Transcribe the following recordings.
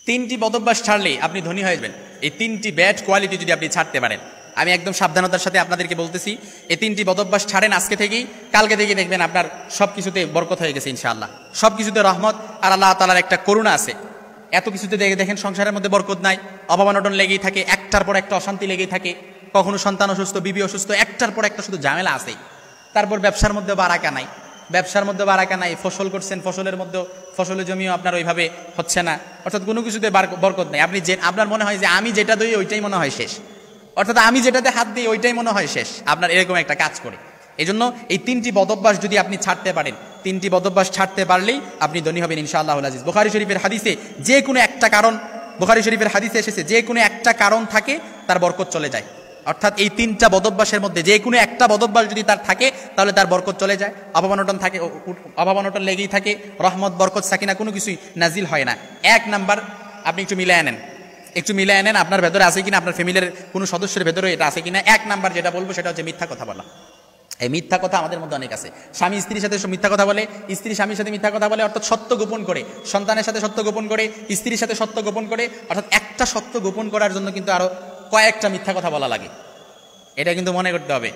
তিনটি বদভ্যাস ছাড়লেই আপনি ধনী হয়ে যাবেন। এই তিনটি ব্যাড কোয়ালিটি যদি আপনি ছাড়তে পারেন, আমি একদম সাবধানতার সাথে আপনাদেরকে বলতেছি, এই তিনটি বদভ্যাস ছাড়েন আজকে থেকেই, কালকে থেকে দেখবেন আপনার সব কিছুতে বরকত হয়ে গেছে ইনশাআল্লাহ। সব কিছুতে রহমত আর আল্লাহ তাআলার একটা করুণা আছে। এত কিছুতে দেখেন সংসারের মধ্যে বরকত নাই, অভাব অনটন লেগেই থাকে, একটার পর একটা অশান্তি লেগেই থাকে, কখনো সন্তান অসুস্থ, বিবি অসুস্থ, একটার পর একটা শুধু ঝামেলা আছে। তারপর ব্যবসার মধ্যে বারাকা নাই, ফসল করছেন, ফসলের মধ্যে ফসলের জমিও আপনার ওইভাবে হচ্ছে না, অর্থাৎ কোনো কিছুতে বরকত নেই। আপনি যে আপনার মনে হয় যে আমি যেটা দিই ওইটাই মনে হয় শেষ, অর্থাৎ আমি যেটাতে হাত দিই ওইটাই মনে হয় শেষ, আপনার এরকম একটা কাজ করে। এই জন্য এই তিনটি বদভ্যাস যদি আপনি ছাড়তে পারেন, তিনটি বদভ্যাস ছাড়তে পারলেই আপনি ধনী হবেন ইনশাআল্লাহুল আজিজ। বুখারী শরীফের হাদিসে যে কোনো একটা কারণ, বুখারী শরীফের হাদিসে এসেছে যে কোনো একটা কারণ থাকে তার বরকত চলে যায়। অর্থাৎ এই তিনটা বদভ্যাসের মধ্যে যে কোনো একটা বদভ্যাস যদি তার থাকে তাহলে তার বরকত চলে যায়। অভাব অনটন লেগেই থাকে, রহমত বরকত সাকিনা কোনো কিছুই নাজিল হয় না। এক নাম্বার, আপনি একটু মিলায় নেন আপনার ভেতরে আছে কিনা, আপনার ফ্যামিলির কোনো সদস্যের ভেতরে এটা আছে কিনা। এক নাম্বার যেটা বলবো সেটা হচ্ছে মিথ্যা কথা বলা। এই মিথ্যা কথা আমাদের মধ্যে অনেক আছে। স্বামী স্ত্রীর সাথে মিথ্যা কথা বলে, স্ত্রী স্বামীর সাথে মিথ্যা কথা বলে, অর্থাৎ সত্য গোপন করে, সন্তানের সাথে সত্য গোপন করে, স্ত্রীর সাথে সত্য গোপন করে, অর্থাৎ একটা সত্য গোপন করার জন্য কিন্তু আরো কয়েকটা মিথ্যা কথা বলা লাগে, এটা কিন্তু মনে করতে হবে।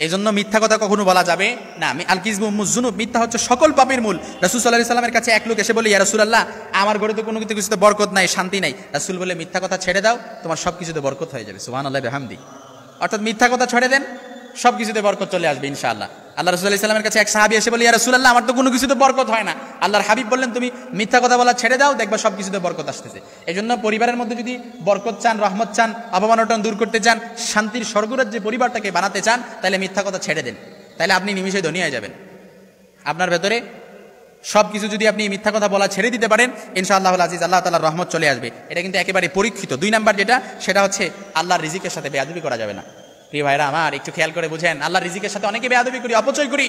এই জন্য মিথ্যা কথা কখনো বলা যাবে না। আল কিযবু উম্মুজ যুনুব, মিথ্যা হচ্ছে সকল পাপের মূল। রাসূল সাল্লাল্লাহু আলাইহি সাল্লামের কাছে এক লোক এসে বলে, ইয়া রাসূলুল্লাহ, আমার ঘরে তো কোনো কিছুতে বরকত নাই, শান্তি নাই। রাসূল বলে, মিথ্যা কথা ছেড়ে দাও, তোমার সব কিছুতে বরকত হয়ে যাবে। সুবহানাল্লাহি ওয়া বিহামদি। অর্থাৎ মিথ্যা কথা ছেড়ে দেন, সব কিছুতে বরকত চলে আসবে ইনশাআল্লাহ। আল্লাহ রাসূল সাল্লাল্লাহু আলাইহি সাল্লামের কাছে এক সাহাবী এসে বলে, ইয়া রাসূলুল্লাহ, আমার তো কোনো কিছুতে বরকত হয় না। আল্লাহর হাবিব বললেন, তুমি মিথ্যা কথা বলা ছেড়ে দাও, দেখবা সব কিছুতে বরকত আসতেছে। এই জন্য পরিবারের মধ্যে যদি বরকত চান, রহমত চান, অভাব অনটন দূর করতে চান, শান্তির স্বর্গরাজ্যে পরিবারটাকে বানাতে চান, তাহলে মিথ্যা কথা ছেড়ে দেন, তাহলে আপনি নিমিষে ধনী হয়ে যাবেন। আপনার ভেতরে সব কিছু যদি আপনি মিথ্যা কথা বলা ছেড়ে দিতে পারেন, ইনশাআল্লাহুল আজিজ আল্লাহ তাআলার রহমত চলে আসবে। এটা কিন্তু একেবারে পরীক্ষিত। দুই নাম্বার যেটা, সেটা হচ্ছে আল্লাহর রিজিকের সাথে বেয়াদবি করা যাবে না। প্রিয় ভাইরা আমার, একটু খেয়াল করে বুঝেন, আল্লাহর রিজিকের সাথে অনেকে বেয়াদবি করি, অপচয় করি।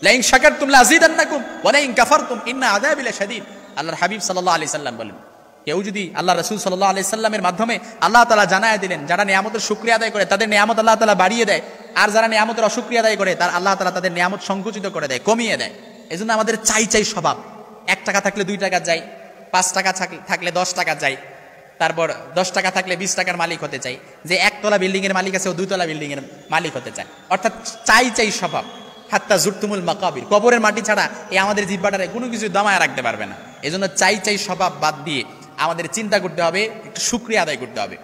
লাইন শাকারতুম লাযিদান্নাকুম ওয়া লাইন কাফারতুম ইন্না আযাবি লাশাদীদ। আল্লাহর হাবিব সাল্লাল্লাহু আলাইহি সাল্লাম বলেন, কেউ যদি আল্লাহ রাসূল সাল্লাল্লাহু আলাইহি সাল্লামের মাধ্যমে আল্লাহ তাআলা জানায় দিলেন, যারা নিয়ামতের শুকরিয়া আদায় করে তাদের নিয়ামত আল্লাহ তাআলা বাড়িয়ে দেয়, আর যারা নিয়ামতের অশুকরিয়া আদায় করে তার আল্লাহ তাআলা তাদের নিয়ামত সংকুচিত করে দেয়, কমিয়ে দেয়। এজন্য আমাদের চাই স্বভাব। 1 টাকা থাকলে 2 টাকা চাই, 5 টাকা থাকলে 10 টাকা চাই, তারপর 10 টাকা থাকলে 20 টাকার মালিক হতে চাই। যে 1 তলা বিল্ডিং এর মালিক আছে ও 2 তলা বিল্ডিং এর মালিক হতে চায়। অর্থাৎ চাই স্বভাব। হাত্তা জুরতুমুল মাকাবির, কবরের মাটি ছাড়া এই আমাদের জিহ্বাটারে কোনো কিছু দমায় রাখতে পারবে না। এজন্য চাই স্বভাব বাদ দিয়ে আমাদের চিন্তা করতে হবে, একটু শুকরিয়া আদায় করতে হবে।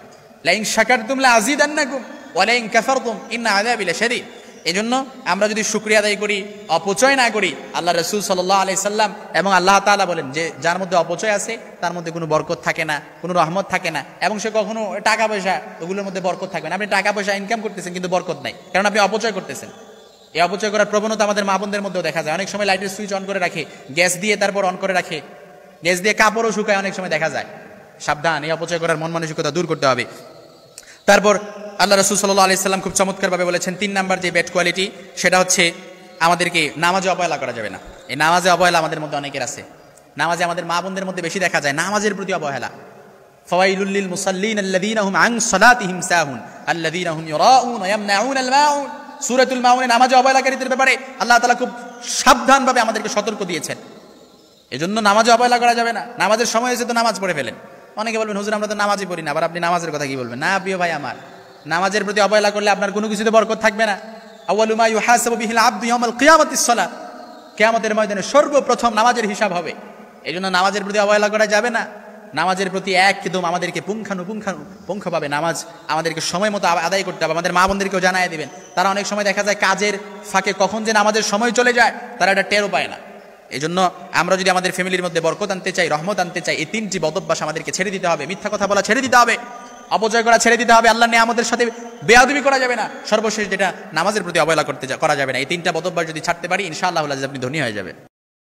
লাইন শাকারতুম লাযিদান্নাকুম ওয়া লাইন কাফারতুম ইন্না আযাবি লাশাদীদ। এজন্য আমরা যদি শুকরিয়া আদায় করি, অপচয় না করি, আল্লাহ রাসূল সাল্লাল্লাহু আলাইহি সাল্লাম এবং আল্লাহ তাআলা বলেন যে যার মধ্যে অপচয় আছে তার মধ্যে কোনো বরকত থাকে না, কোনো রহমত থাকে না, এবং সে কখনো টাকা পয়সা ওগুলোর মধ্যে বরকত থাকবে না। আপনি টাকা পয়সা ইনকাম করতেছেন কিন্তু বরকত নাই, কারণ আপনি অপচয় করতেছেন। এই অপচয় করার প্রবণতা আমাদের মা বোনদের মধ্যেও দেখা যায়। অনেক সময় লাইটের সুইচ অন করে রাখে, গ্যাস দিয়ে তারপর অন করে রাখে, গ্যাস দিয়ে কাপড়ও শুকায়, অনেক সময় দেখা যায়। সাবধান, এই অপচয় করার মন মানসিকতা দূর করতে হবে। তারপর আল্লাহ রাসূল সাল্লাল্লাহু আলাইহি সাল্লাম খুব চমৎকারভাবে বলেছেন, 3 নাম্বার যে ব্যাড কোয়ালিটি, সেটা হচ্ছে আমাদেরকে নামাজে অবহেলা করা যাবে না। এই নামাজে অবহেলা আমাদের মধ্যে অনেকের আছে। নামাজে আমাদের মা বোনদের মধ্যে বেশি দেখা যায় নামাজের প্রতি অবহেলা। ফাওয়াইলুল লিল মুসাল্লিন আল্লাযীনা হুম আন সালাতিহিম সাহুন আল্লাযীনা হুম ইউরাউন ওয়া ইয়ামনাউনাল মাউন। সূরাতুল মাউনে নামাজে অবহেলাকারীদের ব্যাপারে আল্লাহ তাআলা খুব সাবধানভাবে আমাদেরকে সতর্ক দিয়েছেন। এজন্য নামাজে অবহেলা করা যাবে না। নামাজের সময় এসে তো নামাজ পড়ে ফেলেন। অনেকে বলবেন, হুজুর আমরা তো নামাজই পড়ি না, আবার আপনি নামাজের কথা কি বলবেন? না প্রিয় ভাই আমার, নামাজের প্রতি অবহেলা করলে আপনার কোনো কিছুতে বরকত থাকবে না। আউয়ালু মা ইউহাসাবু বিহিল আবদু ইয়াউমাল কিয়ামাতিস সালাত, কিয়ামতের ময়দানে সর্বপ্রথম নামাজের হিসাব হবে। এজন্য নামাজের প্রতি অবহেলা করা যাবে না। নামাজের প্রতি একদম আমাদেরকে পুঙ্খানুপুঙ্খভাবে নামাজ আমাদেরকে সময় মতো আদায় করতে হবে। আমাদের মা বোনদেরকেও জানায় দিবেন। তারা অনেক সময় দেখা যায় কাজের ফাঁকে কখন যে নামাজের সময় চলে যায় তারা এটা টেরও পায় না। এই জন্য আমরা যদি আমাদের ফ্যামিলির মধ্যে বরকত আনতে চাই, রহমত আনতে চাই, এই 3টি বদভ্যাস আমাদেরকে ছেড়ে দিতে হবে। মিথ্যা কথা বলা ছেড়ে দিতে হবে, অপচয় করা ছেড়ে দিতে হবে, আল্লাহর নিয়ামতের সাথে বেয়াদবি করা যাবে না, সর্বশেষ যেটা নামাজের প্রতি অবহেলা করা যাবে না। এই 3টা বদভ্যাস যদি ছাড়তে পারি, ইনশাআল্লাহ আপনি ধনী হয়ে যাবেন।